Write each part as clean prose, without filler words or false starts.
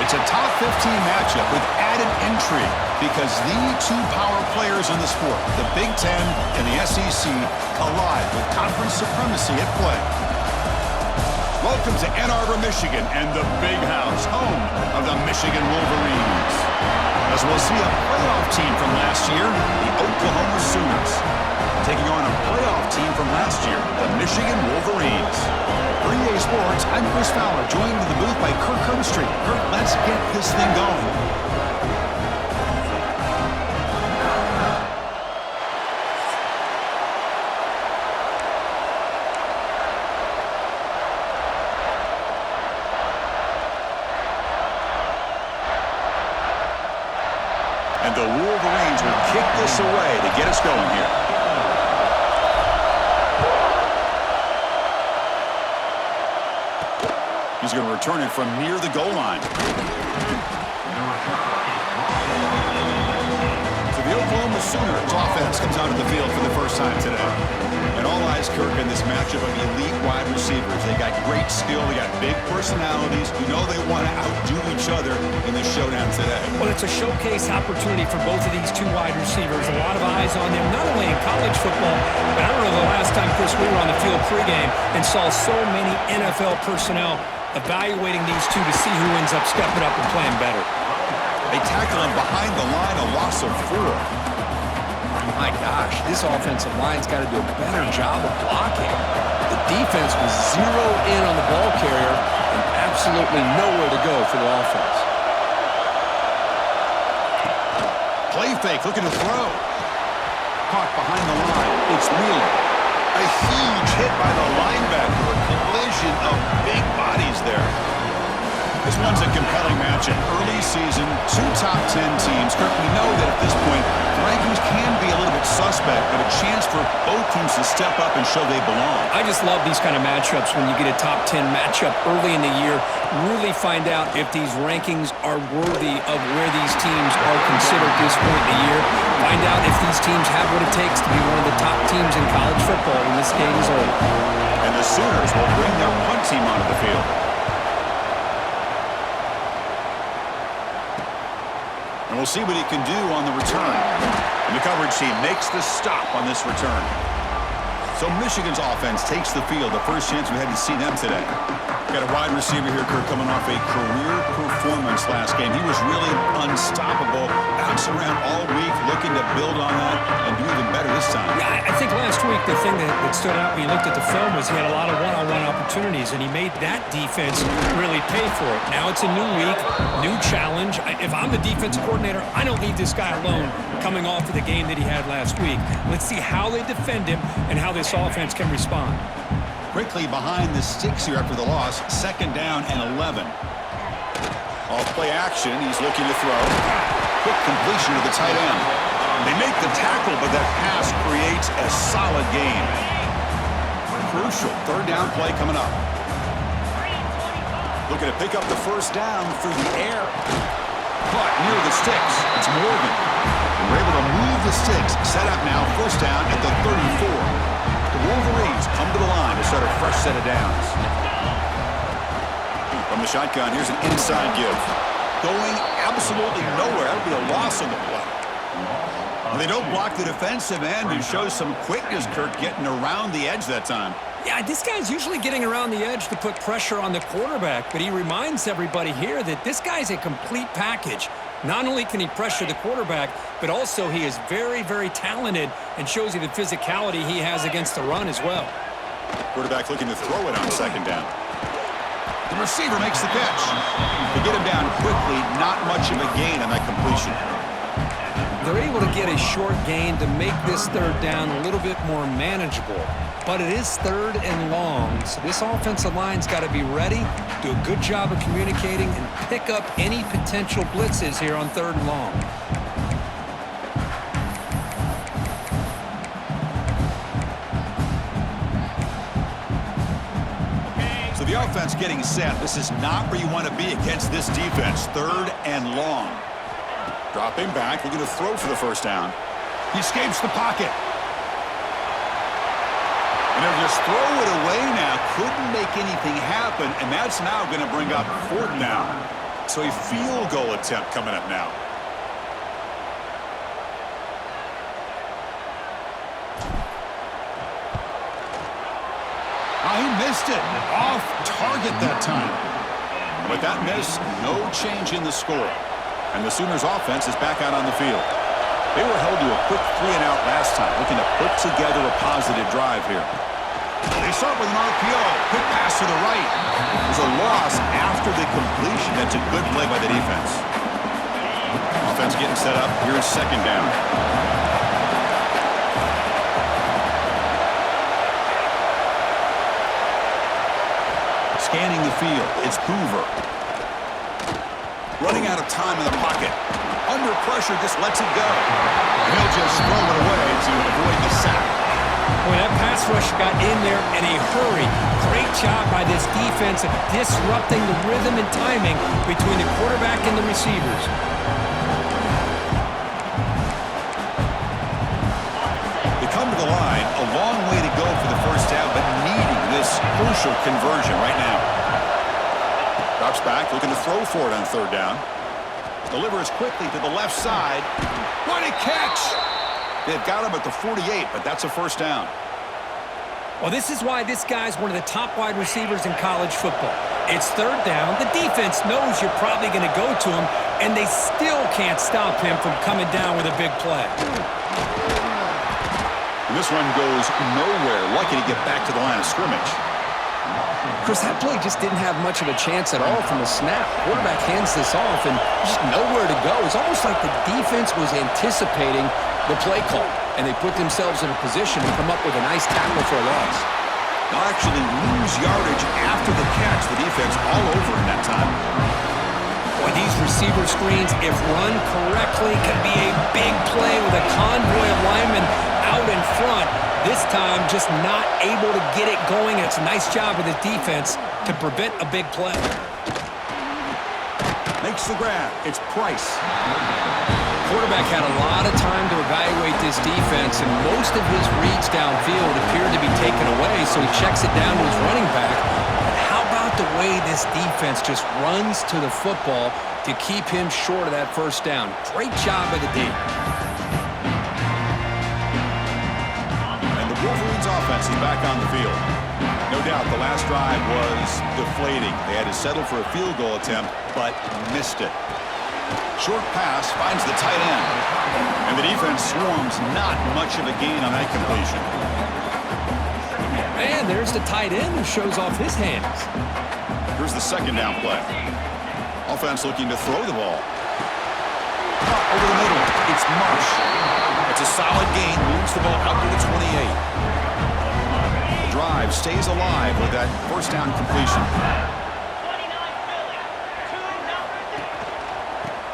It's a top 15 matchup with added intrigue because the two power players in the sport, the Big Ten and the SEC, collide with conference supremacy at play. Welcome to Ann Arbor, Michigan, and the Big House, home of the Michigan Wolverines. As we'll see a playoff team from last year, the Oklahoma Sooners, taking on a playoff team from last year, the Michigan Wolverines. For EA Sports, I'm Chris Fowler, joined in the booth by Kirk Herbstreit. Kirk, let's get this thing going. And the Wolverines will kick this away to get us going here. He's going to return it from near the goal line. So the Oklahoma Sooners offense comes out of the field for the first time today. And all eyes, Kirk, in this matchup of elite wide receivers. They got great skill. They got big personalities. You know they want to outdo each other in this showdown today. Well, it's a showcase opportunity for both of these two wide receivers. A lot of eyes on them, not only in college football, but I don't know the last time, Chris, we were on the field pregame and saw so many NFL personnel evaluating these two to see who ends up stepping up and playing better. They tackle him behind the line, a loss of 4. My gosh, this offensive line's got to do a better job of blocking. The defense was zeroed in on the ball carrier and absolutely nowhere to go for the offense. Play fake, looking to throw. Caught behind the line. It's Wheeler. A huge hit by the linebacker. A collision of big bodies there. This one's a compelling matchup. Early season, 2 top 10 teams. Kirk, we know that at this point, the rankings can be a little bit suspect, but a chance for both teams to step up and show they belong. I just love these kind of matchups when you get a top 10 matchup early in the year. Really find out if these rankings are worthy of where these teams are considered this point in the year. Find out if these teams have what it takes to be one of the top teams in college football when this game is over. And the Sooners will bring their punt team onto the field. And we'll see what he can do on the return. And the coverage team makes the stop on this return. So Michigan's offense takes the field. The first chance we had to see them today. Got a wide receiver here, Kirk, coming off a career performance last game. He was really unstoppable. Bouncing around all week, looking to build on that and do even better this time. Yeah, I think last week the thing that stood out when you looked at the film was he had a lot of one-on-one opportunities, and he made that defense really pay for it. Now it's a new week, new challenge. If I'm the defensive coordinator, I don't leave this guy alone coming off of the game that he had last week. Let's see how they defend him and how this offense can respond. Quickly behind the sticks here after the loss. 2nd down and 11. Off play action. He's looking to throw. Quick completion to the tight end. They make the tackle, but that pass creates a solid gain. Crucial 3rd down play coming up. Looking to pick up the 1st down through the air. Caught near the sticks. It's Morgan. We're able to move the sticks. Set up now. 1st down at the 34. The Wolverines come to the line to start a fresh set of downs. From the shotgun, here's an inside give. Going absolutely nowhere. That would be a loss on the play. Well, they don't block the defensive end and show some quickness, Kirk, getting around the edge that time. Yeah, this guy's usually getting around the edge to put pressure on the quarterback, but he reminds everybody here that this guy's a complete package. Not only can he pressure the quarterback, but also he is very, very talented and shows you the physicality he has against the run as well. Quarterback looking to throw it on 2nd down. The receiver makes the catch. To get him down quickly, not much of a gain on that completion. They're able to get a short gain to make this 3rd down a little bit more manageable. But it is 3rd and long, so this offensive line's got to be ready, do a good job of communicating, and pick up any potential blitzes here on 3rd and long. So the offense getting set. This is not where you want to be against this defense. 3rd and long. Dropping back, looking to throw for the 1st down. He escapes the pocket. And they'll just throw it away now. Couldn't make anything happen, and that's now going to bring up 4th down. So a field goal attempt coming up now. He missed it. Off target that time. With that miss, no change in the score. And the Sooners offense is back out on the field. They were held to a quick 3-and-out last time, looking to put together a positive drive here. They start with an RPO. Quick pass to the right. There's a loss after the completion. That's a good play by the defense. Offense getting set up. Here's second down. Scanning the field, it's Hoover. Running out of time in the pocket. Under pressure, just lets it go. And he'll just throw it away to avoid the sack. Boy, that pass rush got in there in a hurry. Great job by this defense of disrupting the rhythm and timing between the quarterback and the receivers. They come to the line, a long way to go for the first down, but needing this crucial conversion right now. Drops back, looking to throw for it on third down. Delivers quickly to the left side. What a catch! They've got him at the 48, but that's a first down. Well, this is why this guy's one of the top wide receivers in college football. It's third down. The defense knows you're probably going to go to him, and they still can't stop him from coming down with a big play. And this one goes nowhere. Lucky to get back to the line of scrimmage. Chris, that play just didn't have much of a chance at all from the snap. Quarterback hands this off and just nowhere to go. It's almost like the defense was anticipating the play call, and they put themselves in a position to come up with a nice tackle for a loss. They'll actually lose yardage after the catch. The defense all over in that time. Boy, these receiver screens, if run correctly, can be a big play with a convoy of linemen out in front. This time, just not able to get it going. And it's a nice job of the defense to prevent a big play. Makes the grab. It's Price. Quarterback had a lot of time to evaluate this defense, and most of his reads downfield appeared to be taken away, so he checks it down to his running back. But how about the way this defense just runs to the football to keep him short of that first down? Great job by the D. Wolverines offense is back on the field. No doubt the last drive was deflating. They had to settle for a field goal attempt, but missed it. Short pass finds the tight end. And the defense swarms not much of a gain on that completion. And there's the tight end who shows off his hands. Here's the second down play. Offense looking to throw the ball. Over the middle, it's Marsh. It's a solid gain, moves the ball up to the 28. The drive stays alive with that first down completion.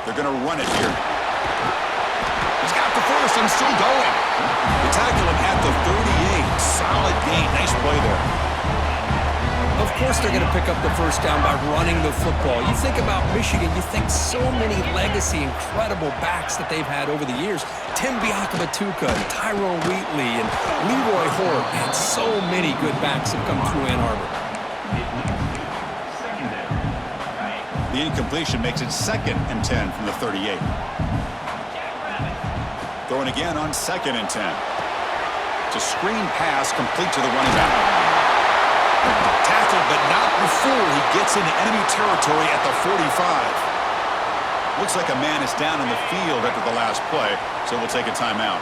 They're going to run it here. He's got the first and still going. They tackle him at the 38. Solid gain. Nice play there. Of course they're going to pick up the first down by running the football. You think about Michigan, you think so many legacy, incredible backs that they've had over the years. Tim Biakabatuka, and Tyrone Wheatley, and Leroy Hort. And so many good backs have come through Ann Arbor. The incompletion makes it 2nd and 10 from the 38. Throwing again on 2nd and 10. It's a screen pass complete to the running back. Tackled, but not before he gets into enemy territory at the 45. Looks like a man is down in the field after the last play, so we'll take a timeout.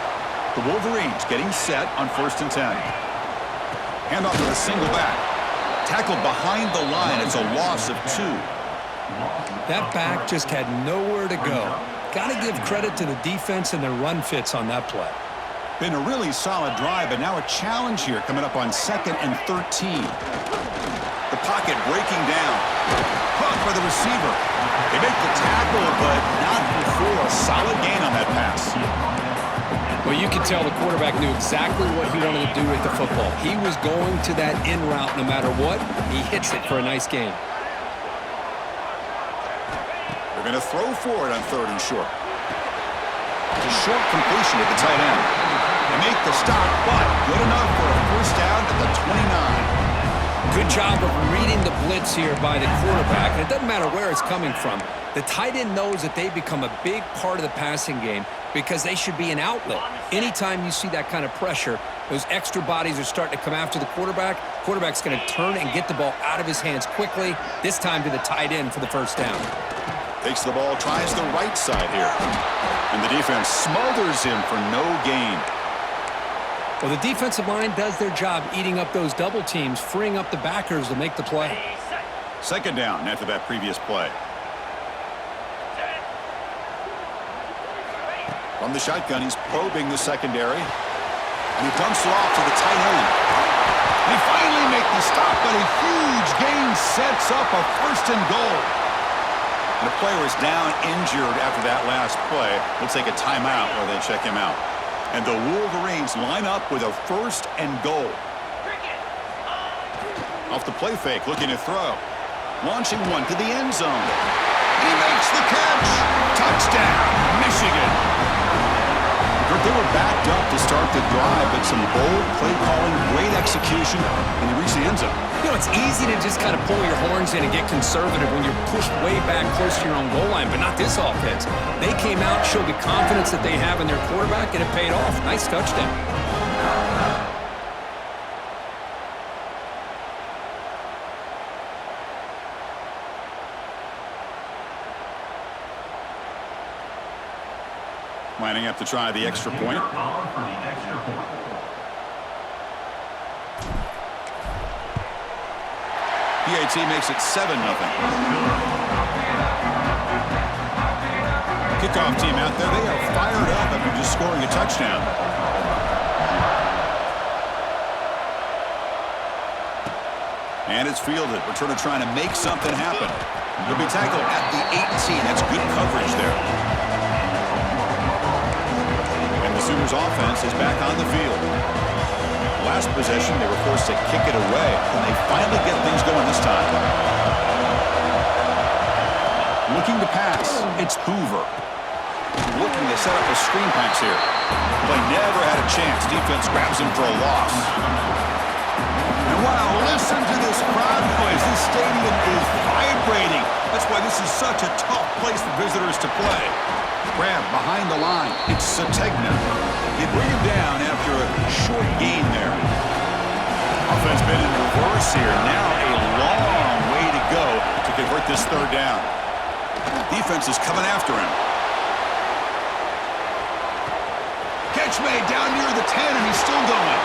The Wolverines getting set on 1st and 10. Hand off to the single back. Tackled behind the line. It's a loss of 2. That back just had nowhere to go. Got to give credit to the defense and their run fits on that play. Been a really solid drive, but now a challenge here coming up on 2nd and 13. The pocket breaking down. Caught by the receiver. They make the tackle, but not before a solid gain on that pass. Well, you can tell the quarterback knew exactly what he wanted to do with the football. He was going to that in route no matter what. He hits it for a nice gain. They're going to throw for it on 3rd and short. It's a short completion to the tight end. They make the stop, but good enough for a first down at the 29. Good job of reading the blitz here by the quarterback. And it doesn't matter where it's coming from. The tight end knows that they become a big part of the passing game because they should be an outlet. Anytime you see that kind of pressure, those extra bodies are starting to come after the quarterback. Quarterback's going to turn and get the ball out of his hands quickly, this time to the tight end for the first down. Takes the ball, tries the right side here. And the defense smothers him for no gain. Well, the defensive line does their job eating up those double teams, freeing up the backers to make the play. Second down after that previous play. From the shotgun, he's probing the secondary. And he dumps it off to the tight end. And he finally makes the stop, but a huge gain sets up a 1st and goal. And the player is down injured after that last play. We'll take a timeout while they check him out. And the Wolverines line up with a 1st and goal. Off the play fake, looking to throw. Launching one to the end zone. And he makes the catch. Touchdown, Michigan. They were backed up to start the drive, but some bold play calling, great execution, and they reached the end zone. You know, it's easy to just kind of pull your horns in and get conservative when you're pushed way back close to your own goal line, but not this offense. They came out, showed the confidence that they have in their quarterback, and it paid off. Nice touchdown. Lining up to try the extra point. PAT makes it 7-0. Kickoff team out there. They are fired up after just scoring a touchdown. And it's fielded. Returner trying to make something happen. He'll be tackled at the 18. That's good coverage there. Sooners offense is back on the field. Last possession, they were forced to kick it away, and they finally get things going this time. Looking to pass, it's Hoover. Looking to set up a screen pass here. But never had a chance. Defense grabs him for a loss. And wow, listen to this crowd noise. This stadium is vibrating. That's why this is such a tough place for visitors to play. Grab behind the line. It's Sategna. They bring him down after a short gain there. Offense been in reverse here. Now a long way to go to convert this 3rd down. Defense is coming after him. Catch made down near the 10, and he's still going.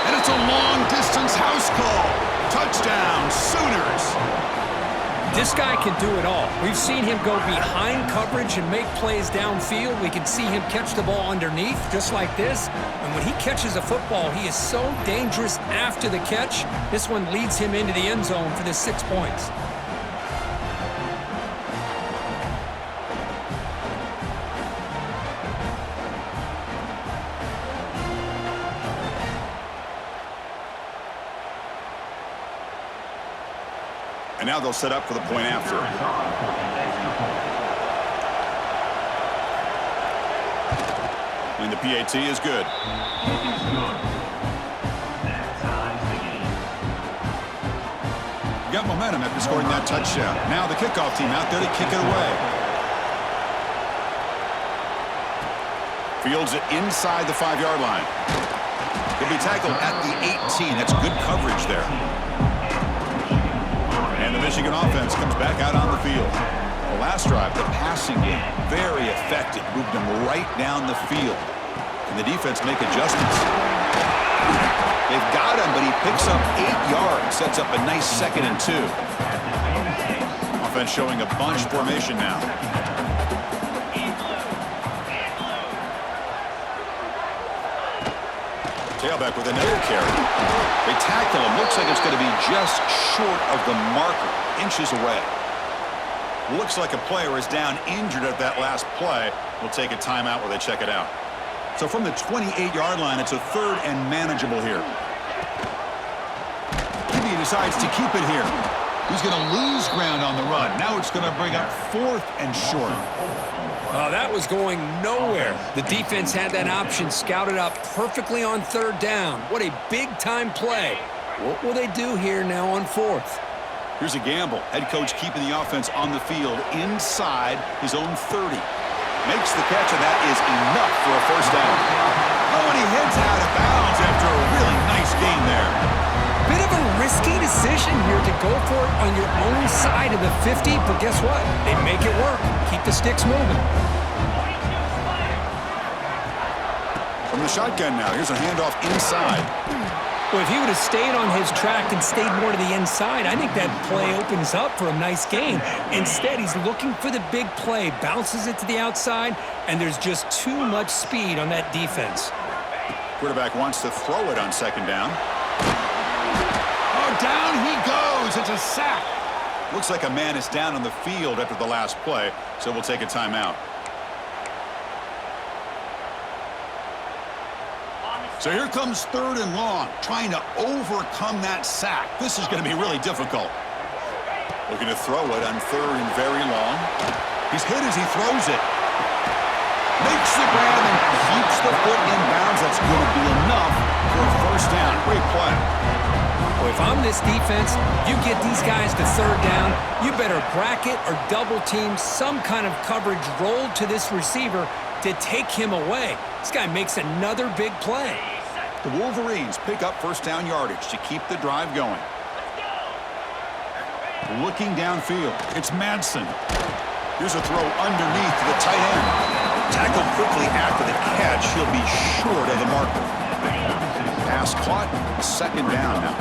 And it's a long-distance house call. Touchdown, Sooners. This guy can do it all. We've seen him go behind coverage and make plays downfield. We can see him catch the ball underneath, just like this. And when he catches a football, he is so dangerous after the catch. This one leads him into the end zone for the 6 points. And now they'll set up for the point after. And the PAT is good. Got momentum after scoring that touchdown. Now the kickoff team out there to kick it away. Fields it inside the 5-yard line. He'll be tackled at the 18. That's good coverage there. And the Michigan offense comes back out on the field. The last drive, the passing game, very effective. Moved them right down the field. And the defense make adjustments. They've got him, but he picks up 8 yards. Sets up a nice 2nd and 2. Offense showing a bunch formation now. Tailback with another carry. They tackle him. Looks like it's going to be just short of the marker. Inches away. Looks like a player is down injured at that last play. We'll take a timeout while they check it out. So from the 28-yard line, it's a 3rd and manageable here. He decides to keep it here. He's going to lose ground on the run. Now it's going to bring up 4th and short. Oh, that was going nowhere. The defense had that option scouted up perfectly on 3rd down. What a big-time play. What will they do here now on 4th? Here's a gamble. Head coach keeping the offense on the field inside his own 30. Makes the catch, and that is enough for a first down. Oh, and he heads out of bounds after a really nice gain there. Bit of a risky decision here to go for it on your own side of the 50, but guess what? They make it work. Keep the sticks moving. From the shotgun now, here's a handoff inside. Well, if he would have stayed on his track and stayed more to the inside, I think that play opens up for a nice gain. Instead, he's looking for the big play, bounces it to the outside, and there's just too much speed on that defense. Quarterback wants to throw it on second down. Oh, down he goes. It's a sack. Looks like a man is down on the field after the last play, so we'll take a timeout. So here comes 3rd and long, trying to overcome that sack. This is going to be really difficult. Looking to throw it on 3rd and very long. He's hit as he throws it. Makes the grab and keeps the foot in bounds. That's going to be enough for a first down. Great play. Well, if I'm this defense, you get these guys to 3rd down, you better bracket or double team some kind of coverage rolled to this receiver to take him away. This guy makes another big play. The Wolverines pick up first down yardage to keep the drive going. Looking downfield, it's Madsen. Here's a throw underneath to the tight end. Tackled quickly after the catch. He'll be short of the marker. Pass caught, second down now.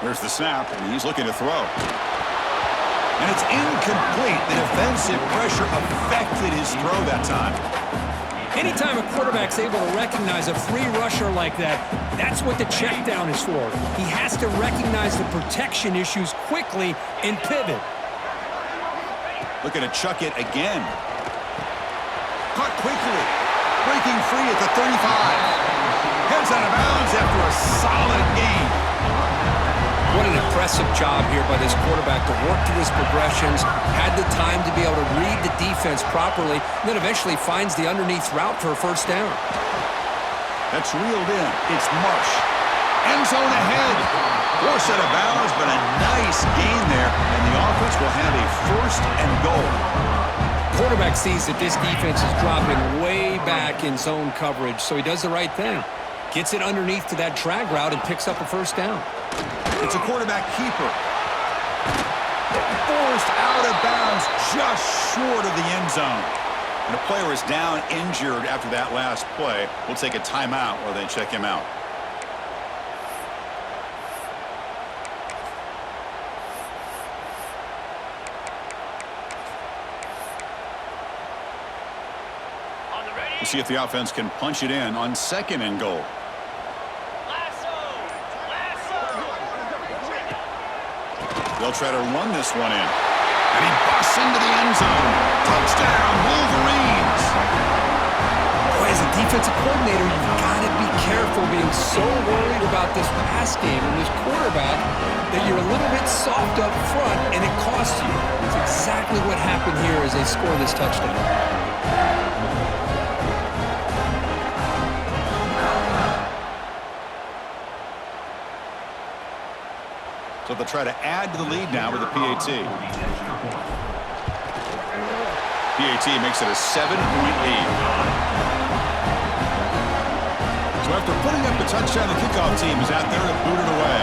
There's the snap, and he's looking to throw. And it's incomplete. The defensive pressure affected his throw that time. Anytime a quarterback's able to recognize a free rusher like that, that's what the check down is for. He has to recognize the protection issues quickly and pivot. Looking to chuck it again. Caught quickly. Breaking free at the 35. Heads out of bounds after a solid gain. What an impressive job here by this quarterback to work through his progressions, had the time to be able to read the defense properly, and then eventually finds the underneath route for a first down. That's reeled in. It's Marsh. End zone ahead. Forced out of bounds, but a nice gain there, and the offense will have a first and goal. Quarterback sees that this defense is dropping way back in zone coverage, so he does the right thing. Gets it underneath to that drag route and picks up a first down. It's a quarterback keeper. Forced out of bounds just short of the end zone. And the player is down injured after that last play. We'll take a timeout while they check him out. We'll see if the offense can punch it in on second and goal. They'll try to run this one in. And he busts into the end zone. Touchdown, Wolverines! Boy, as a defensive coordinator, you've got to be careful being so worried about this pass game and this quarterback that you're a little bit soft up front and it costs you. It's exactly what happened here as they score this touchdown. So they'll try to add to the lead now with a PAT. PAT makes it a 7-point lead. So after putting up the touchdown, the kickoff team is out there to boot it away.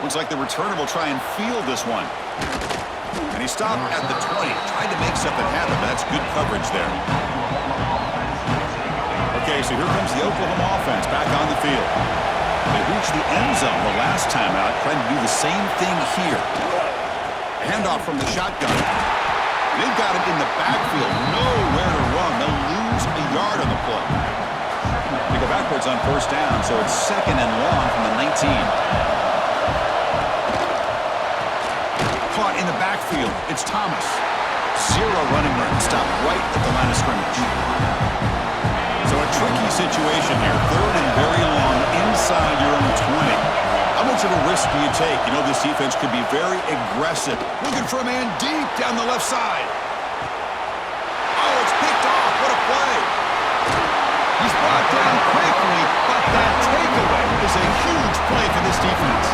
Looks like the returner will try and field this one. And he stopped at the 20, tried to make something happen, but that's good coverage there. Okay, so here comes the Oklahoma offense back on the field. They reached the end zone the last time out, trying to do the same thing here. Handoff from the shotgun. They've got him in the backfield, nowhere to run. They'll lose a yard on the play. They go backwards on first down, so it's second and long from the 19. Caught in the backfield, it's Thomas. Zero running room, stopped right at the line of scrimmage. So a tricky situation here. Third and very long inside your own 20. How much of a risk do you take? You know this defense could be very aggressive. Looking for a man deep down the left side. Oh, it's picked off. What a play. He's brought down quickly, but that takeaway is a huge play for this defense.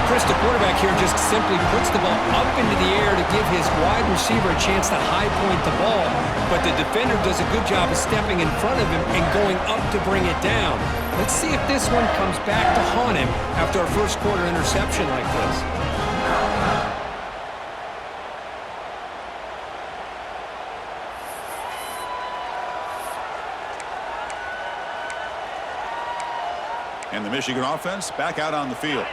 Chris, the quarterback here just simply puts the ball up into the air to give his wide receiver a chance to high point the ball, but the defender does a good job of stepping in front of him and going up to bring it down. Let's see if this one comes back to haunt him after a first quarter interception like this. And the Michigan offense back out on the field.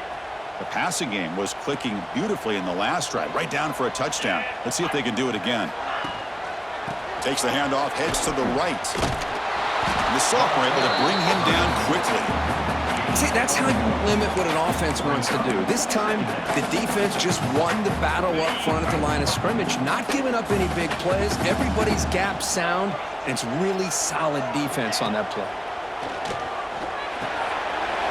The passing game was clicking beautifully in the last drive, right down for a touchdown. Let's see if they can do it again. Takes the handoff, heads to the right. And the sophomore able to bring him down quickly. See, that's how you limit what an offense wants to do. This time, the defense just won the battle up front at the line of scrimmage, not giving up any big plays. Everybody's gap sound, and it's really solid defense on that play.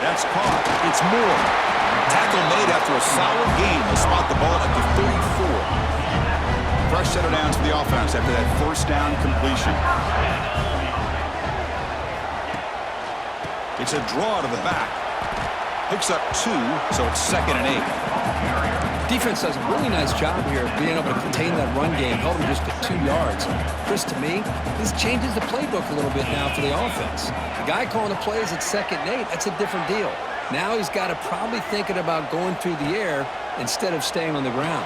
That's caught. It's Moore. Tackle made after a solid gain. They'll spot the ball at the 34. Fresh set of downs for the offense after that first down completion. It's a draw to the back. Picks up 2, so it's 2nd and 8. Defense does a really nice job here of being able to contain that run game, held him just at 2 yards. Chris, to me, this changes the playbook a little bit now for the offense. The guy calling the plays at 2nd and 8, that's a different deal. Now he's got to probably thinking about going through the air instead of staying on the ground.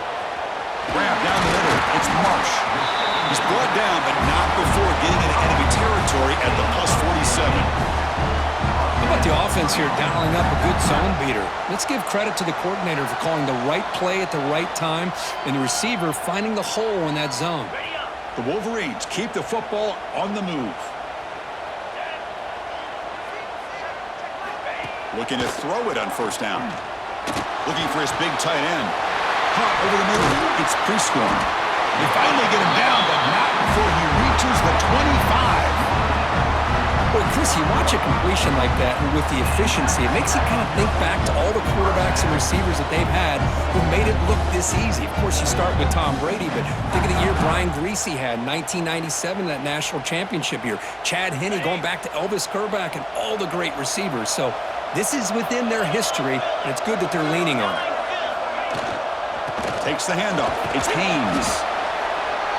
Grab down the middle. It's Marsh. He's brought down, but not before getting into enemy territory at the +47. How about the offense here dialing up a good zone beater? Let's give credit to the coordinator for calling the right play at the right time and the receiver finding the hole in that zone. The Wolverines keep the football on the move. Looking to throw it on first down. Looking for his big tight end. Hunt over the middle. It's Prescorn. They finally get him down, but not before he reaches the 25. Boy, Chris, you watch a completion like that, and with the efficiency, it makes you kind of think back to all the quarterbacks and receivers that they've had who made it look this easy. Of course, you start with Tom Brady, but think of the year Brian Greasy had, 1997, that national championship year. Chad Henne going back to Elvis Kerback and all the great receivers. So this is within their history, and it's good that they're leaning on it. Takes the handoff. It's Haynes.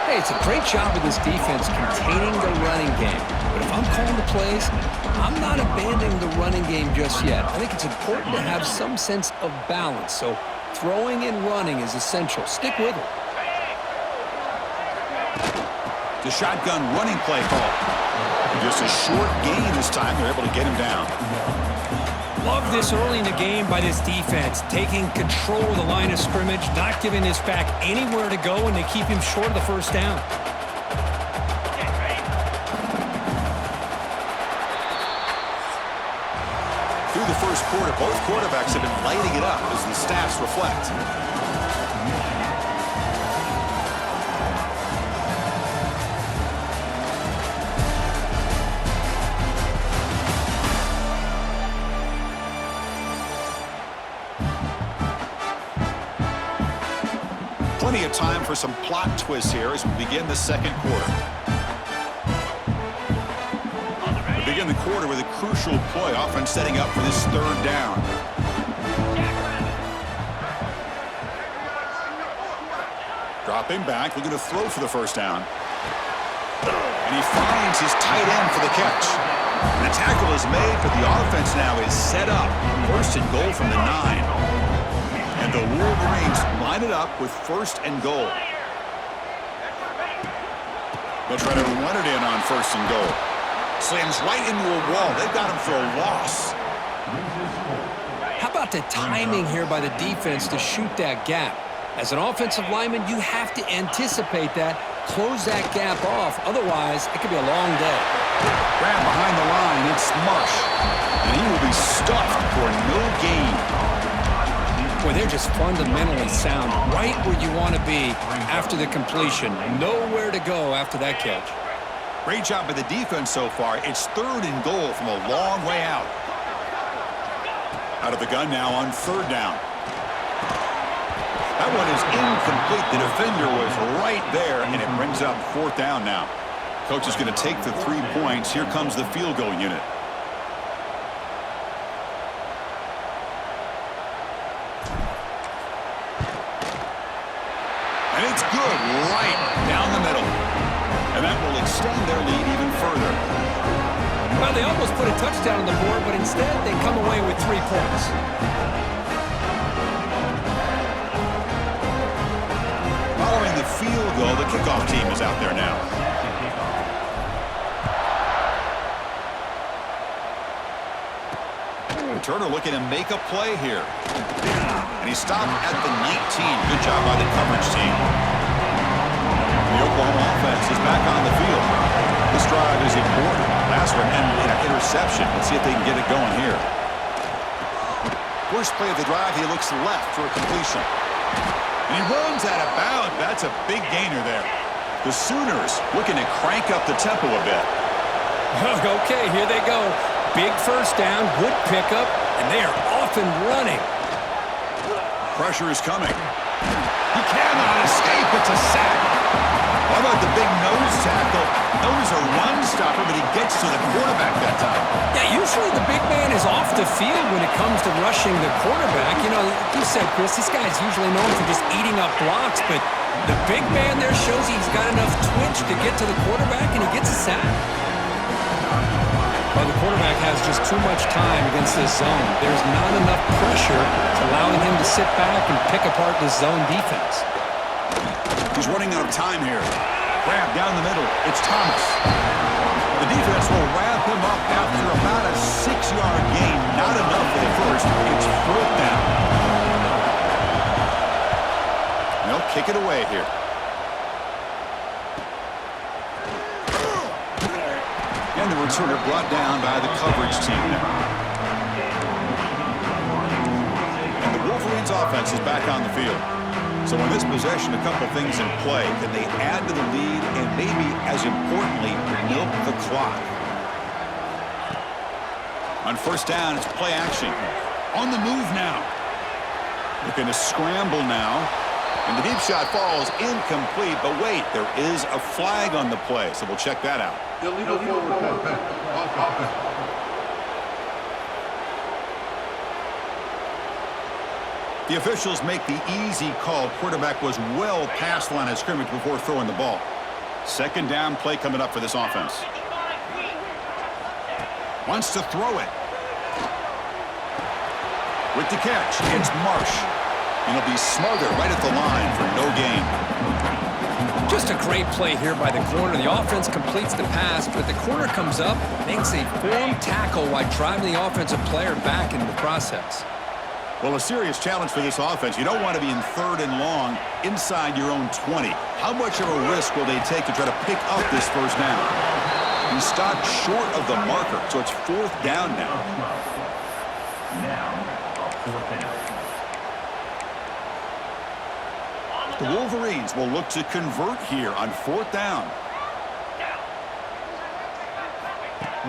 Hey, it's a great job of this defense containing the running game. But if I'm calling the plays, I'm not abandoning the running game just yet. I think it's important to have some sense of balance. So throwing and running is essential. Stick with it. The shotgun running play call. Just a short gain this time. They're able to get him down. Love this early in the game by this defense, taking control of the line of scrimmage, not giving this back anywhere to go, and they keep him short of the first down. Through the first quarter, both quarterbacks have been lighting it up as the stats reflect. Plenty of time for some plot twists here as we begin the second quarter. We begin the quarter with a crucial play, often setting up for this third down. Dropping back, looking to throw for the first down. And he finds his tight end for the catch. And the tackle is made, but the offense now is set up. First and goal from the 9. And the Wolverines line it up with first and goal. They'll try to run it in on first and goal. Slams right into a wall. They've got him for a loss. How about the timing here by the defense to shoot that gap? As an offensive lineman, you have to anticipate that, close that gap off. Otherwise, it could be a long day. Grab behind the line. It's Marsh. And he will be stuffed for no gain. Boy, they're just fundamentally sound, right where you want to be after the completion. Nowhere to go after that catch. Great job by the defense so far. It's third and goal from a long way out. Out of the gun now on 3rd down. That one is incomplete. The defender was right there, and it brings up 4th down now. Coach is going to take the 3 points. Here comes the field goal unit. And it's good right down the middle. And that will extend their lead even further. Well, they almost put a touchdown on the board, but instead they come away with 3 points. Following the field goal, the kickoff team is out there now. Turner looking to make a play here. And he stopped at the 19. Good job by the coverage team. The Oklahoma offense is back on the field. This drive is important. Last one ended in an interception. Let's see if they can get it going here. First play of the drive, he looks left for a completion. And he runs out of bounds. That's a big gainer there. The Sooners looking to crank up the tempo a bit. Okay, here they go. Big first down, good pickup, and they are off and running. Pressure is coming. He cannot escape. It's a sack. How about the big nose tackle? Nose a run stopper, but he gets to the quarterback that time. Yeah, usually the big man is off the field when it comes to rushing the quarterback. You know, like you said, Chris, this guy's usually known for just eating up blocks, but the big man there shows he's got enough twitch to get to the quarterback, and he gets a sack. Well, the quarterback has just too much time against this zone. There's not enough pressure allowing him to sit back and pick apart this zone defense. He's running out of time here. Grab down the middle. It's Thomas. The defense will wrap him up after about a 6-yard gain. Not enough for the first. It's 4th down. They'll kick it away here. And the returner brought down by the coverage team now. And the Wolverines offense is back on the field. So in this possession, a couple things in play. Can they add to the lead and maybe, as importantly, milk the clock? On 1st down, it's play action. On the move now. Looking to scramble now. And the deep shot falls incomplete. But wait, there is a flag on the play, so we'll check that out. Illegal forward pass. Offense. The officials make the easy call. Quarterback was well past the line of scrimmage before throwing the ball. 2nd down play coming up for this offense. Wants to throw it. With the catch, it's Marsh. And he'll be smothered right at the line for no gain. Just a great play here by the corner. The offense completes the pass, but the corner comes up, makes a firm tackle while driving the offensive player back in the process. Well, a serious challenge for this offense. You don't want to be in 3rd and long inside your own 20. How much of a risk will they take to try to pick up this 1st down? He stopped short of the marker, so it's 4th down now. The Wolverines will look to convert here on 4th down.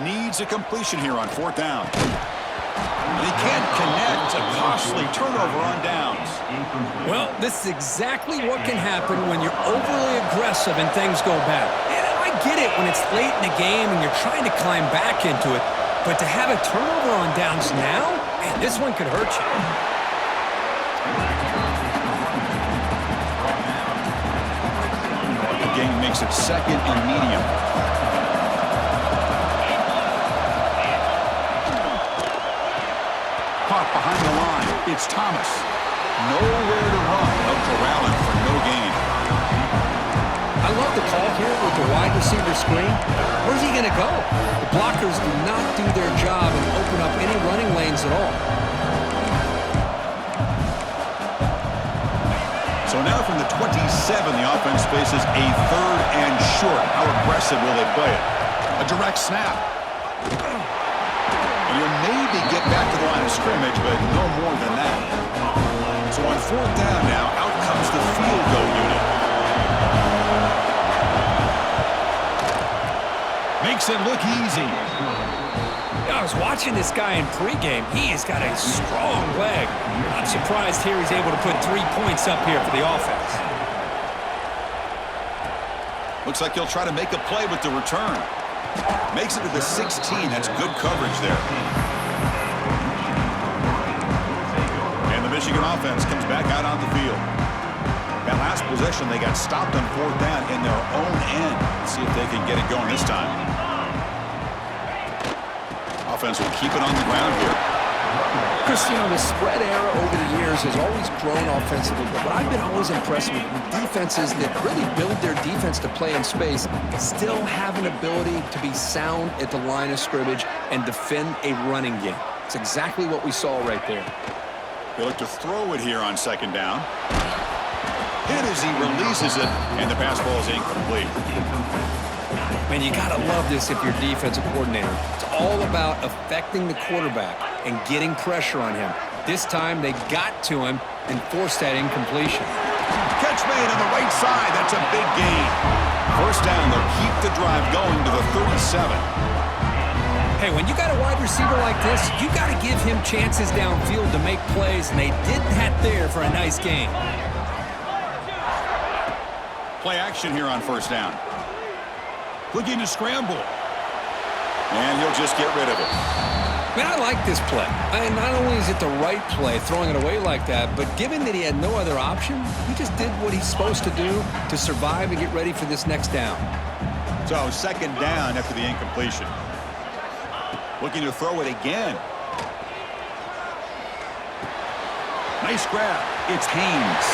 Needs a completion here on 4th down. And he can't connect. A costly turnover on downs. Well, this is exactly what can happen when you're overly aggressive and things go bad. And I get it when it's late in the game and you're trying to climb back into it. But to have a turnover on downs now, man, this one could hurt you. The game makes it 2nd and medium. Caught behind the line. It's Thomas. Nowhere to run. They'll corral him for no gain. I love the call here with the wide receiver screen. Where's he going to go? The blockers do not do their job and open up any running lanes at all. So now from the 27, the offense faces a 3rd and short. How aggressive will they play it? A direct snap. And you'll maybe get back to the line of scrimmage, but no more than that. So on 4th down now, out comes the field goal unit. Makes it look easy. I was watching this guy in pregame. He has got a strong leg. I'm surprised here he's able to put 3 points up here for the offense. Looks like he'll try to make a play with the return. Makes it to the 16. That's good coverage there. And the Michigan offense comes back out on the field. That last possession, they got stopped on 4th down in their own end. Let's see if they can get it going this time. Offense will keep it on the ground here. Chris, you know, the spread era over the years has always grown offensively, but what I've been always impressed with defenses that really build their defense to play in space still have an ability to be sound at the line of scrimmage and defend a running game. It's exactly what we saw right there. They look to throw it here on 2nd down. Hit as he releases it, and the pass ball is incomplete. Man, you got to love this if you're defensive coordinator. It's all about affecting the quarterback and getting pressure on him. This time, they got to him and forced that incompletion. Catch made on the right side. That's a big gain. 1st down, they'll keep the drive going to the 37. Hey, when you got a wide receiver like this, you got to give him chances downfield to make plays, and they did that there for a nice gain. Play action here on 1st down. Looking to scramble. And he'll just get rid of it. Man, I like this play. And not only is it the right play, throwing it away like that, but given that he had no other option, he just did what he's supposed to do to survive and get ready for this next down. So 2nd down after the incompletion. Looking to throw it again. Nice grab. It's Haynes.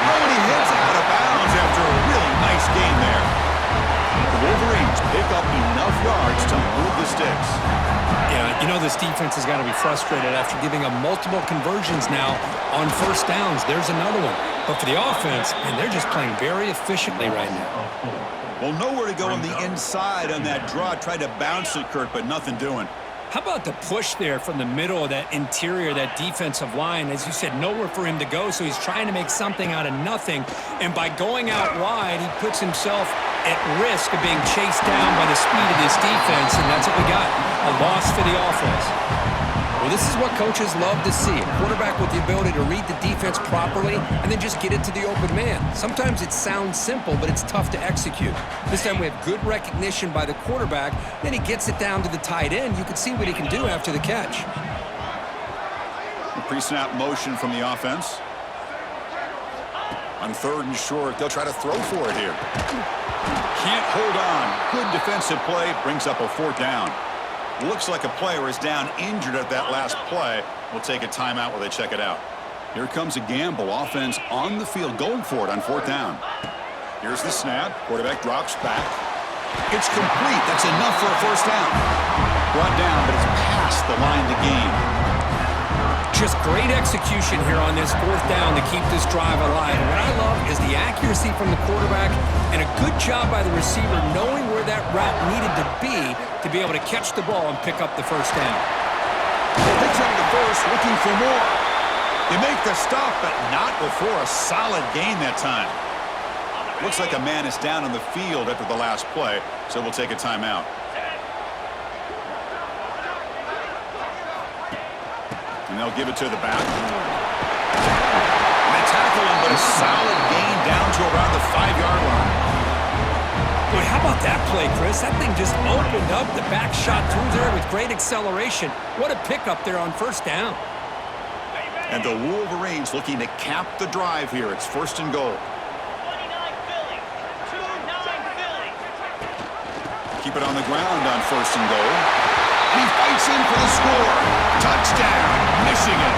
Oh, and he hits out of bounds after a really nice game there. The Wolverines pick up enough yards to move the sticks. Yeah, you know this defense has got to be frustrated after giving up multiple conversions now on 1st downs. There's another one. But for the offense, man, they're just playing very efficiently right now. Well, nowhere to go on the inside on that draw. Tried to bounce it, Kurt, but nothing doing. How about the push there from the middle of that interior, that defensive line? As you said, nowhere for him to go, so he's trying to make something out of nothing. And by going out wide, he puts himself at risk of being chased down by the speed of this defense, and that's what we got, a loss for the offense. Well, this is what coaches love to see, a quarterback with the ability to read the defense properly and then just get it to the open man. Sometimes it sounds simple, but it's tough to execute. This time we have good recognition by the quarterback, then he gets it down to the tight end. You can see what he can do after the catch. Pre-snap motion from the offense. On 3rd and short, they'll try to throw for it here. Can't hold on. Good defensive play, brings up a 4th down. Looks like a player is down injured at that last play. We'll take a timeout while they check it out. Here comes a gamble. Offense on the field going for it on 4th down. Here's the snap. Quarterback drops back. It's complete. That's enough for a 1st down. Brought down, but it's past the line to gain. Just great execution here on this 4th down to keep this drive alive. And what I love is the accuracy from the quarterback and a good job by the receiver knowing where that route needed to be able to catch the ball and pick up the 1st down. Picks up the first, looking for more. They make the stop, but not before a solid gain that time. Looks like a man is down on the field after the last play, so we'll take a timeout. And they'll give it to the back. And they tackle him, but a solid gain down to around the 5-yard line. Boy, how about that play, Chris? That thing just opened up. The back shot through there with great acceleration. What a pickup there on 1st down. And the Wolverines looking to cap the drive here. It's 1st and goal. 29 Philly. 29 Philly. Keep it on the ground on 1st and goal. He fights in for the score. Touchdown, Michigan.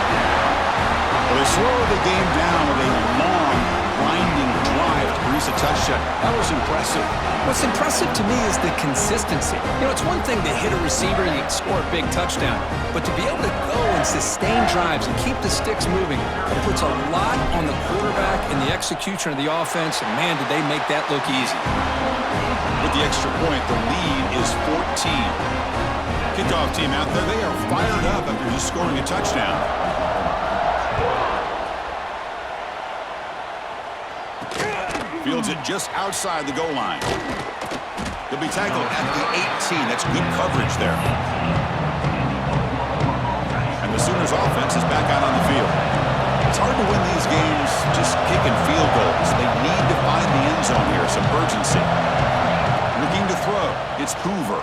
Well, they slow the game down with a long, grinding drive to produce a touchdown. That was impressive. What's impressive to me is the consistency. You know, it's one thing to hit a receiver and you score a big touchdown, but to be able to go and sustain drives and keep the sticks moving, it puts a lot on the quarterback and the execution of the offense, and man, did they make that look easy. With the extra point, the lead is 14. Kickoff team out there, they are fired up after just scoring a touchdown. Fields it just outside the goal line. He'll be tackled at the 18. That's good coverage there. Sooners offense is back out on the field. It's hard to win these games just kicking field goals. They need to find the end zone here, some urgency. Looking to throw. It's Hoover.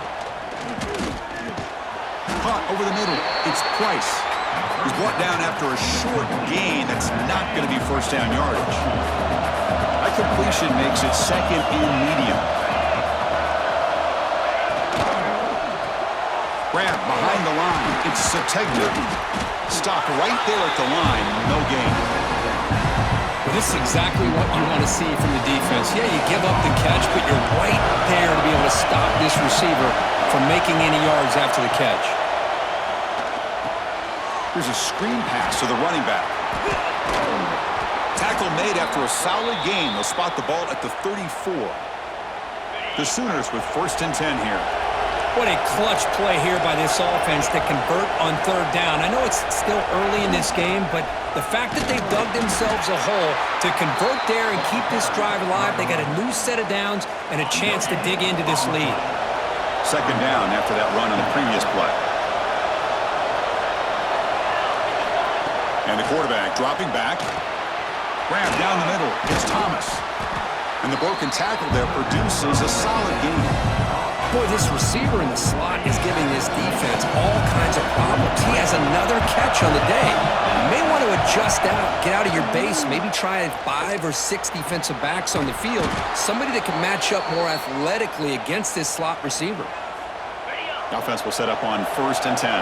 Caught over the middle. It's Price. He's brought down after a short gain. That's not going to be first down yardage. That completion makes it second and medium. Grab behind the line. It's Sategna. Stop right there at the line. No gain. Well, this is exactly what you want to see from the defense. Yeah, you give up the catch, but you're right there to be able to stop this receiver from making any yards after the catch. Here's a screen pass to the running back. Tackle made after a solid gain. They'll spot the ball at the 34. The Sooners with 1st and 10 here. What a clutch play here by this offense to convert on 3rd down. I know it's still early in this game, but the fact that they dug themselves a hole to convert there and keep this drive alive, they got a new set of downs and a chance to dig into this lead. 2nd down after that run on the previous play. And the quarterback dropping back. Grab down the middle. It's Thomas. And the broken tackle there produces a solid gain. Boy, this receiver in the slot is giving this defense all kinds of problems. He has another catch on the day. You may want to adjust out, get out of your base, maybe try 5 or 6 defensive backs on the field, somebody that can match up more athletically against this slot receiver. The offense will set up on 1st and 10.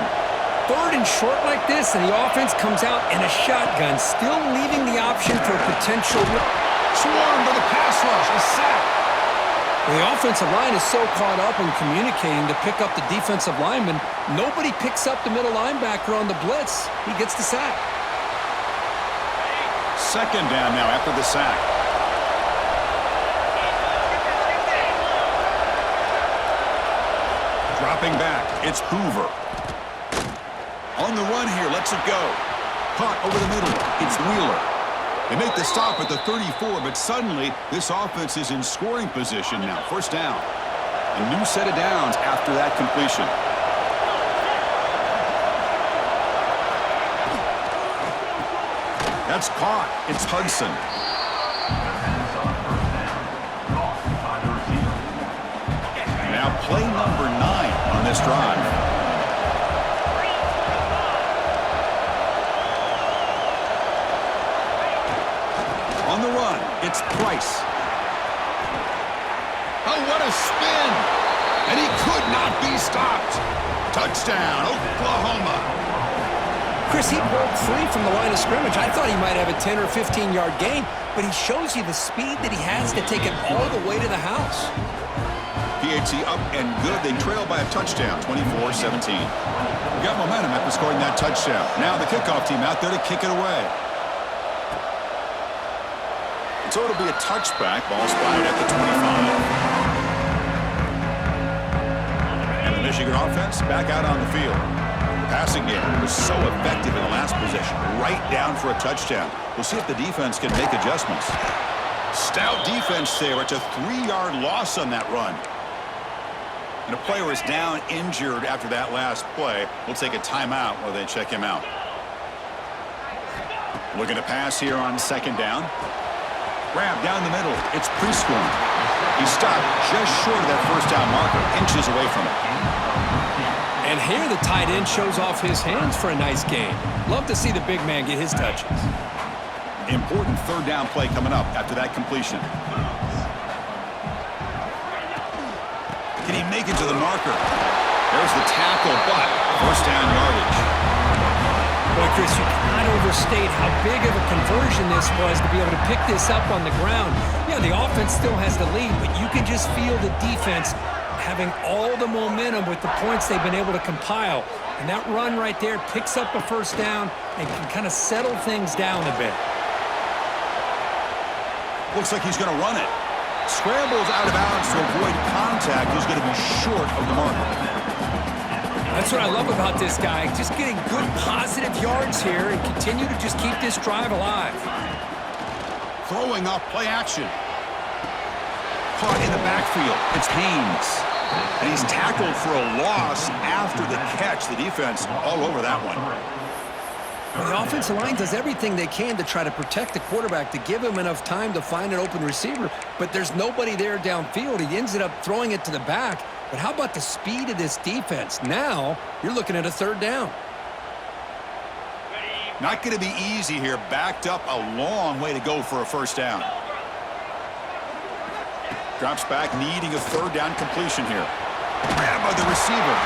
3rd and short like this, and the offense comes out in a shotgun, still leaving the option for a potential... Swarm to the pass rush, a sack. The offensive line is so caught up in communicating to pick up the defensive lineman, nobody picks up the middle linebacker on the blitz. He gets the sack. 2nd down now after the sack. Dropping back, it's Hoover. On the run here, lets it go. Caught over the middle, it's Wheeler. They make the stop at the 34, but suddenly this offense is in scoring position now. 1st down. A new set of downs after that completion. That's caught. It's Hudson. Now play number 9 on this drive. On the run, it's Price. Oh, what a spin! And he could not be stopped. Touchdown, Oklahoma. Chris, he broke free from the line of scrimmage. I thought he might have a 10 or 15-yard gain, but he shows you the speed that he has to take it all the way to the house. PAT up and good. They trail by a touchdown, 24-17. We got momentum after scoring that touchdown. Now the kickoff team out there to kick it away. So it'll be a touchback. Ball spotted at the 25. And the Michigan offense back out on the field. The passing game was so effective in the last possession. Right down for a touchdown. We'll see if the defense can make adjustments. Stout defense there. It's a 3-yard loss on that run. And a player is down injured after that last play. We'll take a timeout while they check him out. Looking to pass here on 2nd down. Grab down the middle. It's Prescorn. He stopped just short of that 1st down marker, inches away from it. And here the tight end shows off his hands for a nice gain. Love to see the big man get his touches. Important 3rd down play coming up after that completion. Can he make it to the marker? There's the tackle, but 1st down yardage. Boy, Chris, you cannot overstate how big of a conversion this was to be able to pick this up on the ground. Yeah, the offense still has the lead, but you can just feel the defense having all the momentum with the points they've been able to compile. And that run right there picks up a 1st down and can kind of settle things down a bit. Looks like he's going to run it. Scrambles out of bounds to avoid contact. He's going to be short of the marker. That's what I love about this guy. Just getting good positive yards here and continue to just keep this drive alive. Throwing off play action. Caught in the backfield. It's Haynes. And he's tackled for a loss after the catch. The defense all over that one. The offensive line does everything they can to try to protect the quarterback, to give him enough time to find an open receiver, but there's nobody there downfield. He ends up throwing it to the back. But how about the speed of this defense? Now you're looking at a third down. Not going to be easy here. Backed up a long way to go for a first down. Drops back, needing a third down completion here. Grab by the receiver.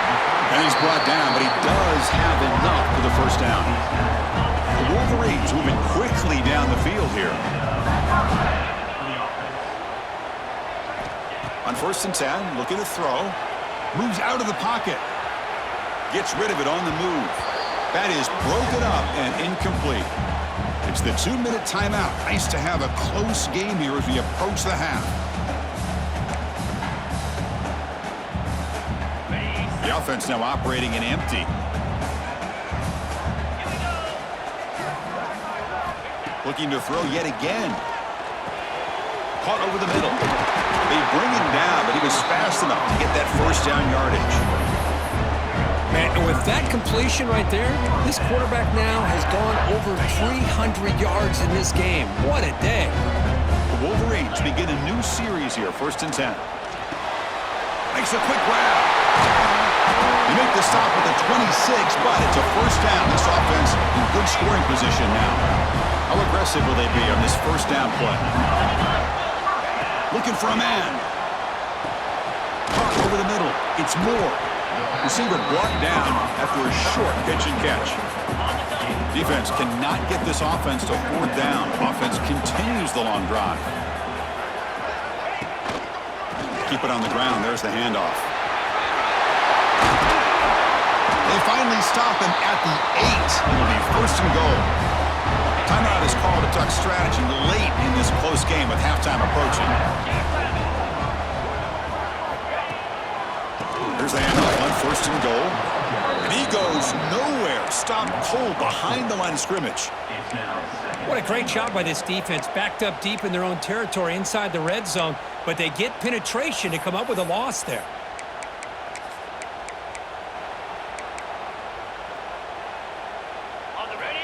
And he's brought down, but he does have enough for the first down. The Wolverines moving quickly down the field here. On 1st and 10, looking to throw. Moves out of the pocket. Gets rid of it on the move. That is broken up and incomplete. It's the 2-minute timeout. Nice to have a close game here as we approach the half. The offense now operating in empty. Looking to throw yet again. Caught over the middle. They bring him down, but he was fast enough to get that first down yardage. Man, and with that completion right there, this quarterback now has gone over 300 yards in this game. What a day. The Wolverines begin a new series here, 1st and 10. Makes a quick grab. They make the stop at the 26, but it's a first down. This offense in good scoring position now. How aggressive will they be on this first down play? Looking for a man. Caught over the middle. It's Moore. Receiver brought down after a short pitch and catch. Defense cannot get this offense to 4th down. Offense continues the long drive. Keep it on the ground. There's the handoff. They finally stop him at the 8. It'll be 1st and goal. Timeout is called to duck strategy late in this close game with halftime approaching. Here's the handoff on 1st and goal. And he goes nowhere. Stopped cold behind the line of scrimmage. What a great job by this defense. Backed up deep in their own territory inside the red zone, but they get penetration to come up with a loss there.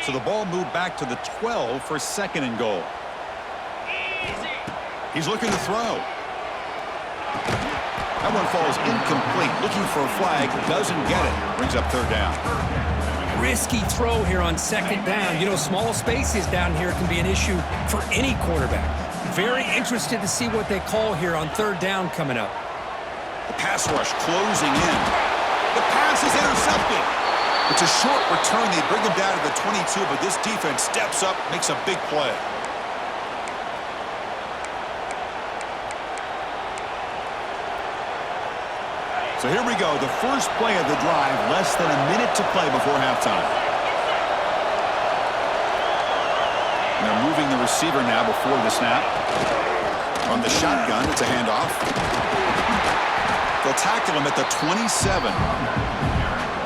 So the ball moved back to the 12 for 2nd and goal. He's looking to throw. That one falls incomplete. Looking for a flag. Doesn't get it. Brings up 3rd down. Risky throw here on 2nd down. You know, small spaces down here can be an issue for any quarterback. Very interested to see what they call here on 3rd down coming up. The pass rush closing in. The pass is intercepted. It's a short return. They bring him down to the 22, but this defense steps up, makes a big play. So here we go, the first play of the drive, less than a minute to play before halftime. And they're moving the receiver now before the snap. On the shotgun, it's a handoff. They'll tackle him at the 27.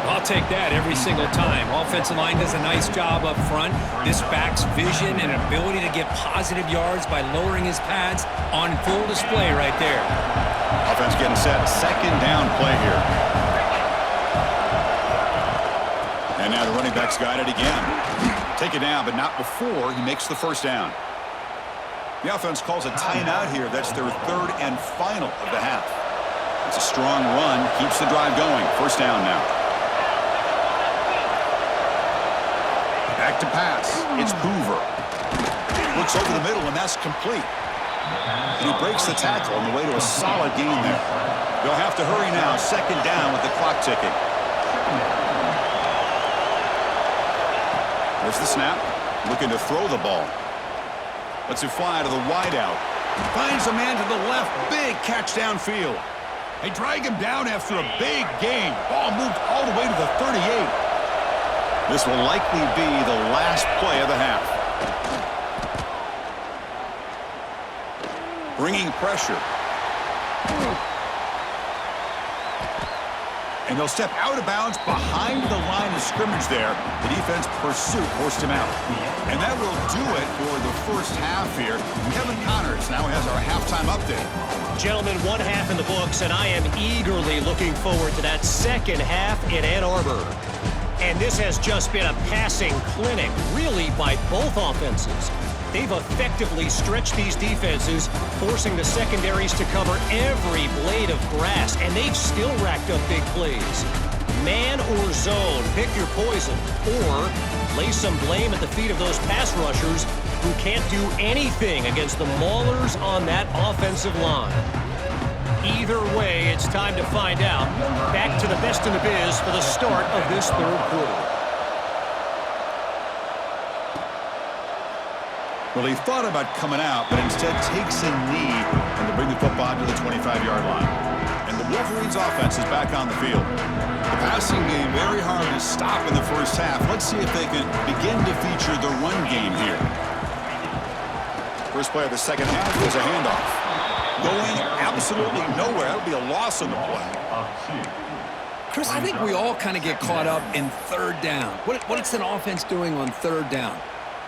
I'll take that every single time. Offensive line does a nice job up front. This back's vision and ability to get positive yards by lowering his pads on full display right there. Offense getting set. 2nd down play here. And now the running back's got it again. Take it down, but not before he makes the first down. The offense calls a timeout here. That's their 3rd and final of the half. It's a strong run. Keeps the drive going. First down now. Back to pass. It's Hoover. Looks over the middle, and that's complete. And he breaks the tackle on the way to a solid gain there. They'll have to hurry now. 2nd down with the clock ticking. There's the snap. Looking to throw the ball. Lets it fly to the wideout. Finds a man to the left. Big catch downfield. They drag him down after a big gain. Ball moved all the way to the 38. This will likely be the last play of the half. Bringing pressure. And they'll step out of bounds behind the line of scrimmage there. The defense pursuit forced him out. And that will do it for the first half here. Kevin Connors now has our halftime update. Gentlemen, 1 half in the books, and I am eagerly looking forward to that 2nd half in Ann Arbor. And this has just been a passing clinic, really, by both offenses. They've effectively stretched these defenses, forcing the secondaries to cover every blade of grass, and they've still racked up big plays. Man or zone, pick your poison, or lay some blame at the feet of those pass rushers who can't do anything against the maulers on that offensive line. Either way, it's time to find out. Back to the best in the biz for the start of this third quarter. Well, he thought about coming out, but instead takes a knee and to bring the football to the 25-yard line. And the Wolverines' offense is back on the field. The passing game very hard to stop in the first half. Let's see if they can begin to feature the run game here. First play of the second half is a handoff. Going absolutely nowhere. That'll be a loss on the play. Chris, I think we all kind of get caught up in third down. What's an offense doing on third down?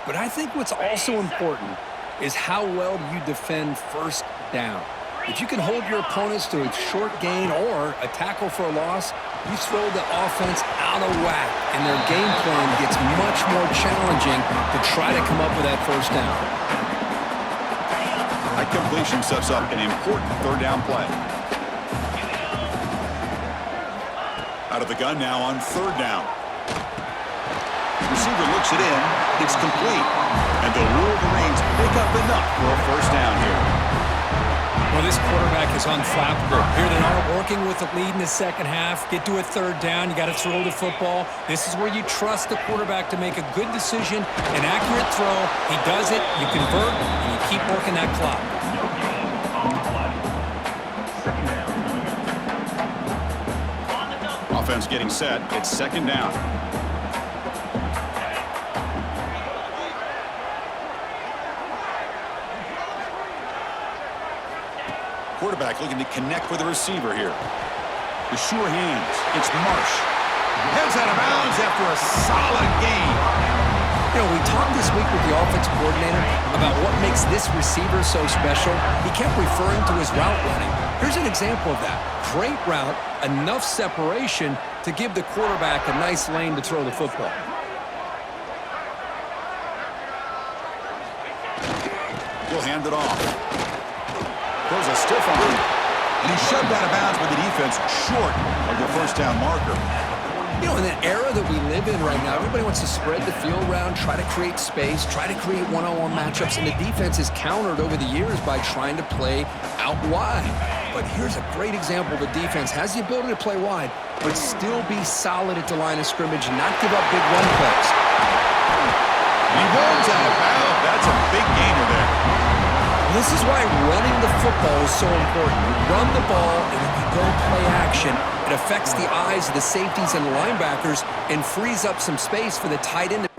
But I think what's also important is how well you defend first down. If you can hold your opponents to a short gain or a tackle for a loss, you throw the offense out of whack, and their game plan gets much more challenging to try to come up with that first down. That completion sets up an important third down play. Out of the gun now on third down. Receiver looks it in. It's complete. And the Wolverines pick up enough for a first down here. Well, this quarterback is unflappable. Here they are working with the lead in the second half. Get to a third down. You got to throw the football. This is where you trust the quarterback to make a good decision, an accurate throw. He does it. You convert, and you keep working that clock. Offense getting set. It's second down. Quarterback looking to connect with the receiver here. The sure hands. It's Marsh. Heads out of bounds after a solid gain. You know, we talked this week with the offensive coordinator about what makes this receiver so special. He kept referring to his route running. Here's an example of that. Great route, enough separation to give the quarterback a nice lane to throw the football. He'll hand it off. Throws a stiff on him. And he's shoved out of bounds by the defense short of the first down marker. You know, in the era that we live in right now, everybody wants to spread the field around, try to create space, try to create one-on-one matchups, and the defense is countered over the years by trying to play out wide. But here's a great example. The defense has the ability to play wide, but still be solid at the line of scrimmage and not give up big run plays. He runs out of bounds. That's a big gainer there. This is why running the football is so important. You run the ball, and when you go play action, it affects the eyes of the safeties and linebackers and frees up some space for the tight end.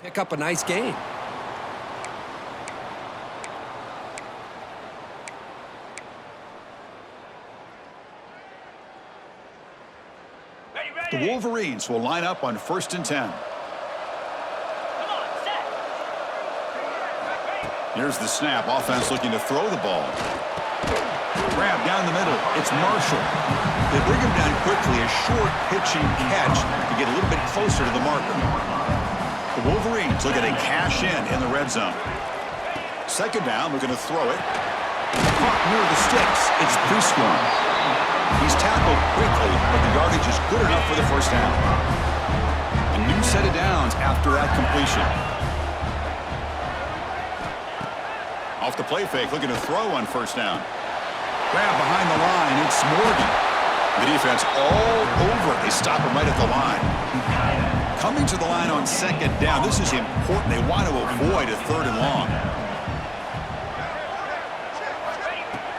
pick up a nice gain. The Wolverines will line up on 1st and 10. Come on, set. Here's the snap. Offense looking to throw the ball. Grab down the middle. It's Marshall. They bring him down quickly. A short pitching catch to get a little bit closer to the marker. The Wolverines looking to cash in the red zone. 2nd down, looking to throw it. Caught near the sticks. It's Prescorn. He's tackled quickly, but the yardage is good enough for the 1st down. A new set of downs after that completion. Off the play fake, looking to throw on 1st down. Grab behind the line, it's Morgan. The defense all over it. They stop him right at the line. Coming to the line on 2nd down. This is important. They want to avoid a 3rd and long.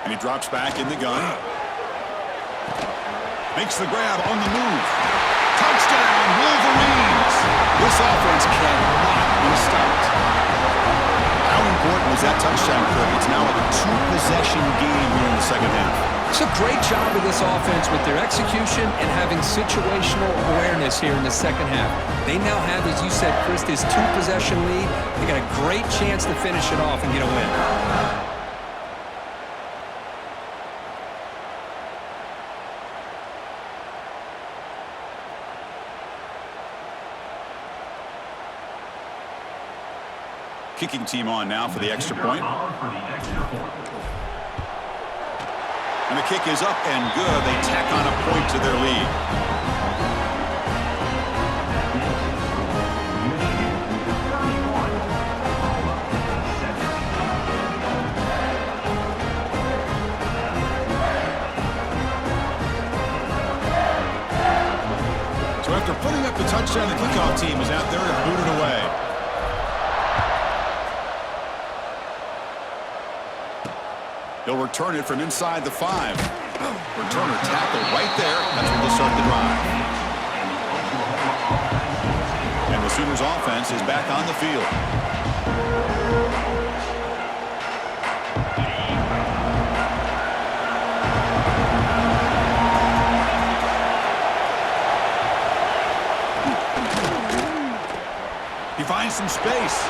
And he drops back in the gun. Makes the grab on the move. Touchdown, Wolverines! This offense cannot be stopped. How important was that touchdown, Kirk? It's now a 2-possession game here in the 2nd half. It's a great job of this offense with their execution and having situational awareness here in the 2nd half. They now have, as you said, Chris, this 2-possession lead. They got a great chance to finish it off and get a win. Kicking team on now for the extra point. And the kick is up and good. They tack on a point to their lead. So after putting up the touchdown, the kickoff team is out there to boot it away. He'll return it from inside the 5. Returner tackled right there. That's when they'll start the drive. And the Sooners offense is back on the field. He finds some space.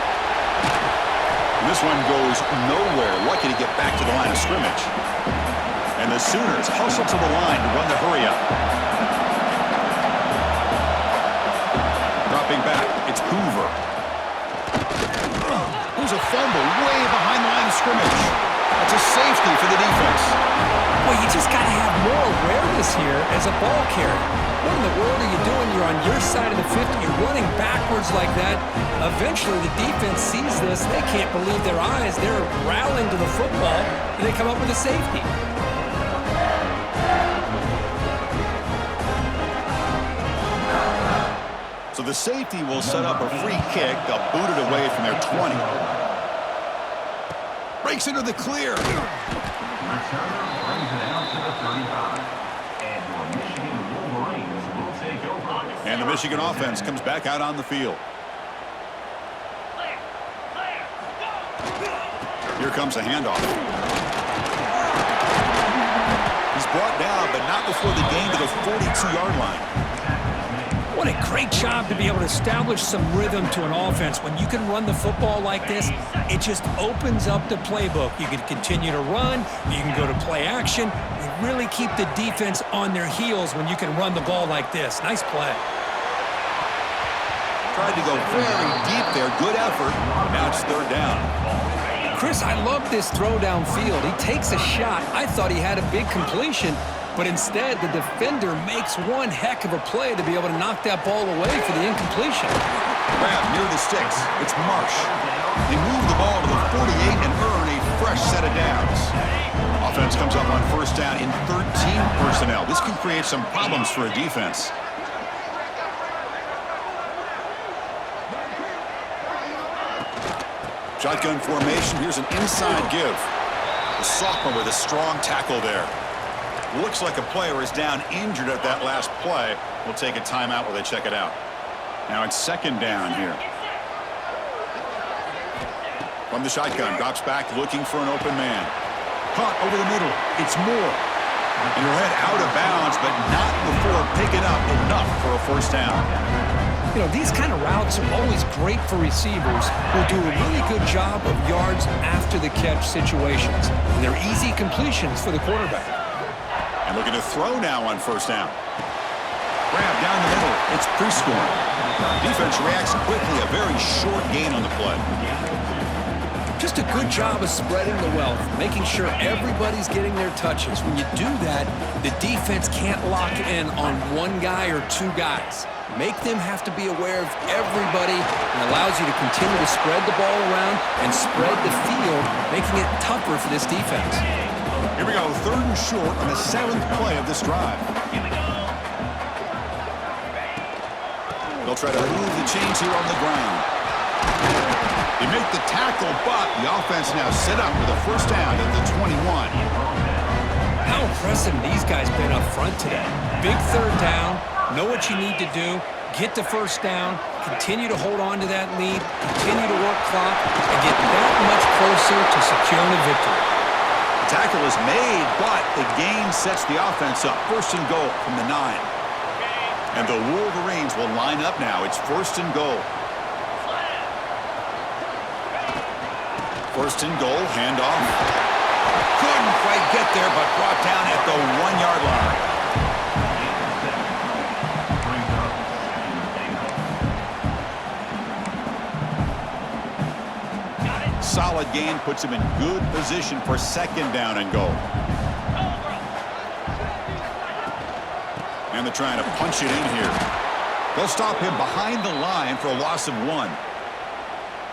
This one goes nowhere. Lucky to get back to the line of scrimmage. And the Sooners hustle to the line to run the hurry up. Dropping back, it's Hoover. There's a fumble way behind the line of scrimmage. That's a safety for the defense. Well, you just got to have more awareness here as a ball carrier. What in the world are you doing? You're on your side of the 50. You're running backwards like that. Eventually, the defense sees this. They can't believe their eyes. They're rallying to the football, and they come up with a safety. So the safety will set up a free kick. They'll boot it away from their 20. Breaks into the clear. And the Michigan offense comes back out on the field. Here comes a handoff. He's brought down, but not before the gain to the 42-yard line. What a great job to be able to establish some rhythm to an offense. When you can run the football like this, it just opens up the playbook. You can continue to run. You can go to play action. You really keep the defense on their heels when you can run the ball like this. Nice play. Tried to go very deep there. Good effort. Now it's 3rd down. Chris, I love this throw downfield. He takes a shot. I thought he had a big completion, but instead the defender makes one heck of a play to be able to knock that ball away for the incompletion. Grab near the sticks. It's Marsh. They move the ball to the 48 and earn a fresh set of downs. Offense comes up on 1st down in 13 personnel. This can create some problems for a defense. Shotgun formation. Here's an inside give. The sophomore with a strong tackle there. Looks like a player is down injured at that last play. We'll take a timeout while they check it out. Now it's 2nd down here. From the shotgun, drops back looking for an open man. Caught over the middle. It's Moore. And he'll head out of bounds, but not before picking up enough for a first down. You know, these kind of routes are always great for receivers who do a really good job of yards after the catch situations. And they're easy completions for the quarterback. And looking to throw now on first down. Grab down the middle. It's pre-scoring. Defense reacts quickly. A very short gain on the play. Just a good job of spreading the wealth, making sure everybody's getting their touches. When you do that, the defense can't lock in on one guy or two guys. Make them have to be aware of everybody, and allows you to continue to spread the ball around and spread the field, making it tougher for this defense. Here we go, 3rd and short on the 7th play of this drive. They'll try to move the chains here on the ground. They make the tackle, but the offense now set up with a first down at the 21. How impressive these guys been up front today. Big 3rd down, know what you need to do, get the first down, continue to hold on to that lead, continue to work clock, and get that much closer to securing a victory. The tackle is made, but the gain sets the offense up. 1st and goal from the 9. And the Wolverines will line up now. It's 1st and goal. 1st and goal, handoff. Couldn't quite get there, but brought down at the 1-yard line. Solid gain puts him in good position for 2nd down and goal. And they're trying to punch it in here. They'll stop him behind the line for a loss of 1.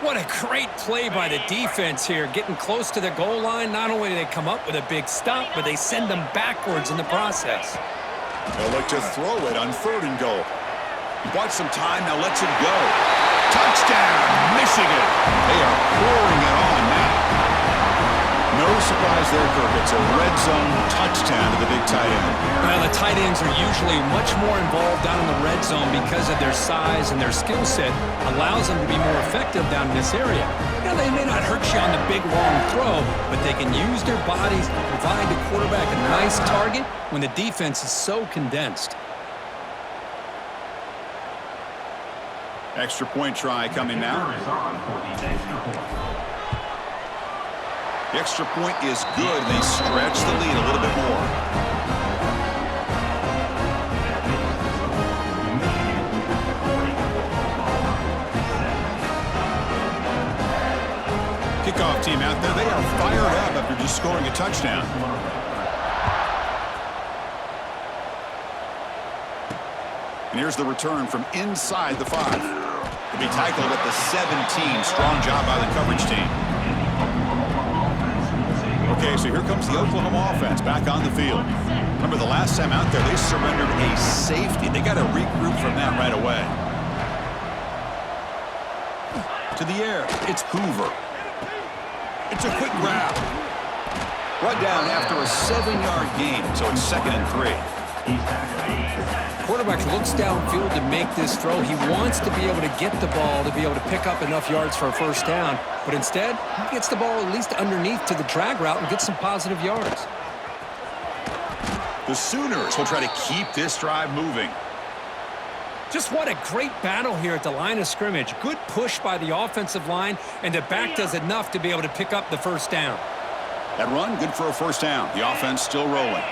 What a great play by the defense here, getting close to the goal line. Not only do they come up with a big stop, but they send them backwards in the process. They'll look to throw it on 3rd and goal. He bought some time, now lets it go. Touchdown, Michigan! They are pouring it on now. No surprise there, Kirk. It's a red zone touchdown to the big tight end. Well, the tight ends are usually much more involved down in the red zone because of their size and their skill set allows them to be more effective down in this area. Now, they may not hurt you on the big, long throw, but they can use their bodies to provide the quarterback a nice target when the defense is so condensed. Extra point try coming now. The extra point is good. They stretch the lead a little bit more. Kickoff team out there. They are fired up after just scoring a touchdown. And here's the return from inside the 5. To be tackled at the 17. Strong job by the coverage team. Okay, so here comes the Oklahoma offense back on the field. Remember the last time out there, they surrendered a safety. They got to regroup from that right away. To the air, it's Hoover. It's a quick grab. Brought down after a 7-yard gain, so it's 2nd and 3. Quarterback looks downfield to make this throw. He wants to be able to get the ball to be able to pick up enough yards for a first down, but instead, he gets the ball at least underneath to the drag route and gets some positive yards. The Sooners will try to keep this drive moving. Just what a great battle here at the line of scrimmage. Good push by the offensive line, and the back does enough to be able to pick up the first down. That run, good for a first down. The offense still rolling.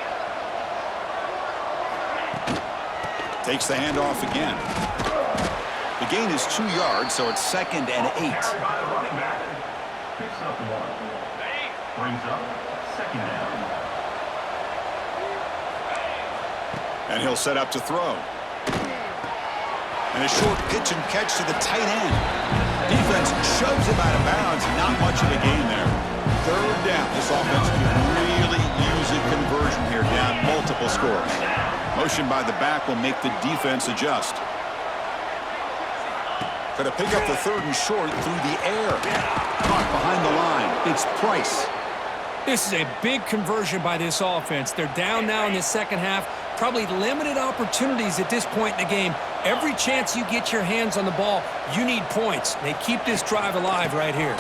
Takes the handoff again. The gain is 2 yards, so it's 2nd and 8. Picks up 1. Brings up 2nd down. And he'll set up to throw. And a short pitch and catch to the tight end. Defense shoves him out of bounds. Not much of a gain there. 3rd down. This offense can really use a conversion here, down multiple scores. Motion by the back will make the defense adjust. Got to pick up the 3rd and short through the air. Caught behind the line. It's Price. This is a big conversion by this offense. They're down now in the second half. Probably limited opportunities at this point in the game. Every chance you get your hands on the ball, you need points. They keep this drive alive right here.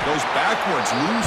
Goes backwards, losing.